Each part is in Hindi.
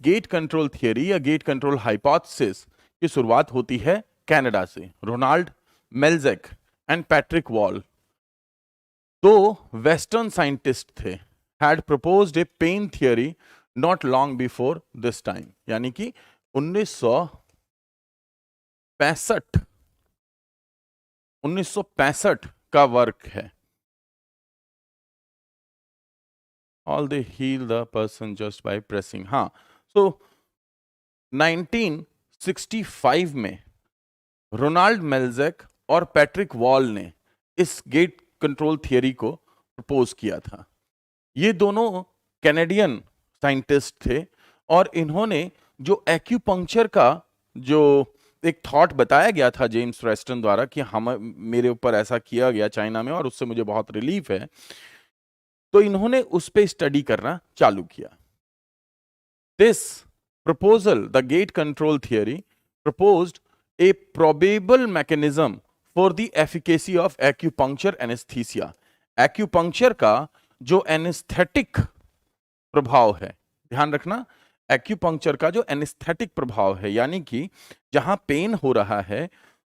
गेट कंट्रोल थियरी या गेट कंट्रोल हाइपोथेसिस की शुरुआत होती है कनाडा से। Ronald Melzack and Patrick Wall, दो वेस्टर्न साइंटिस्ट थे, had proposed a pain theory not long before this time, यानी कि 1965 का वर्क है। All they heal the person just by pressing. हाँ, सो 1965 में रोनाल्ड मेल्जेक और पैट्रिक वॉल ने इस गेट कंट्रोल थियरी को प्रपोज किया था। ये दोनों कैनेडियन साइंटिस्ट थे और इन्होंने जो एक्यूपंक्चर का जो एक थॉट बताया गया था जेम्स वेस्टन द्वारा कि हम मेरे ऊपर ऐसा किया गया चाइना में और उससे मुझे बहुत रिलीफ है, तो इन्होंने उस पे स्टडी करना चालू किया। This proposal, the gate control theory, proposed a probable mechanism for the efficacy of acupuncture anesthesia. Acupuncture का जो एनेस्थेटिक प्रभाव है, ध्यान रखना, एक्यूपंक्चर का जो एनेस्थेटिक प्रभाव है, यानी कि जहां पेन हो रहा है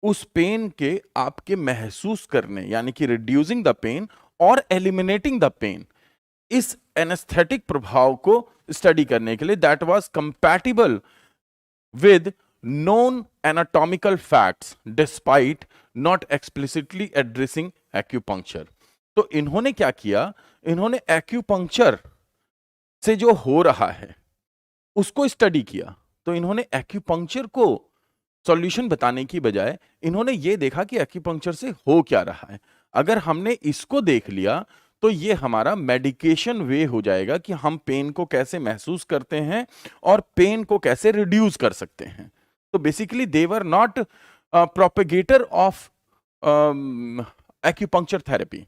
उस पेन के आपके महसूस करने, यानी कि रिड्यूसिंग द पेन और एलिमिनेटिंग द पेन, इस एनेस्थेटिक प्रभाव को स्टडी करने के लिए that was compatible with known anatomical facts despite not explicitly addressing acupuncture. तो इन्होंने क्या किया, इन्होंने एक्यूपंक्चर से जो हो रहा है उसको स्टडी किया। तो इन्होंने एक्यूपंक्चर को सॉल्यूशन बताने की बजाय इन्होंने ये देखा कि एक्यूपंक्चर से हो क्या रहा है। अगर हमने इसको देख लिया तो ये हमारा मेडिकेशन वे हो जाएगा कि हम पेन को कैसे महसूस करते हैं और पेन को कैसे रिड्यूस कर सकते हैं। तो basically they were not propagator of acupuncture therapy,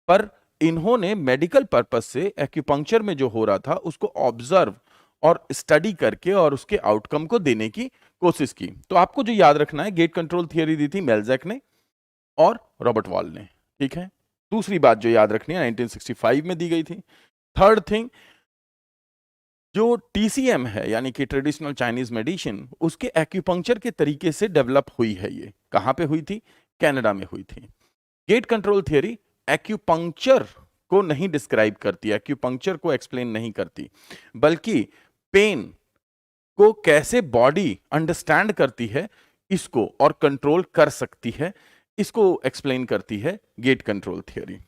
पर इन्होंने मेडिकल पर्पस से एक्यूपंक्चर में जो हो रहा था उसको ऑब्जर्व और स्टडी करके और उसके आउटकम को देने की कोशिश की। तो आपको जो याद रखना है, गेट कंट्रोल थियरी दी थी मेल्जेक ने और रॉबर्ट वॉल ने, ठीक है। दूसरी बात जो याद रखनी है 1965 में दी गई थी। थर्ड थिंग, जो टीसीएम है यानी कि ट्रेडिशनल चाइनीज मेडिसिन, उसके एक्यूपंक्चर के तरीके से डेवलप हुई है। ये कहां पे हुई थी? कनाडा में हुई थी। गेट कंट्रोल थियरी एक्यूपंक्चर को नहीं डिस्क्राइब करती, एक्यूपंक्चर को एक्सप्लेन नहीं करती, बल्कि पेन को कैसे बॉडी अंडरस्टैंड करती है इसको और कंट्रोल कर सकती है, इसको एक्सप्लेन करती है गेट कंट्रोल थियरी।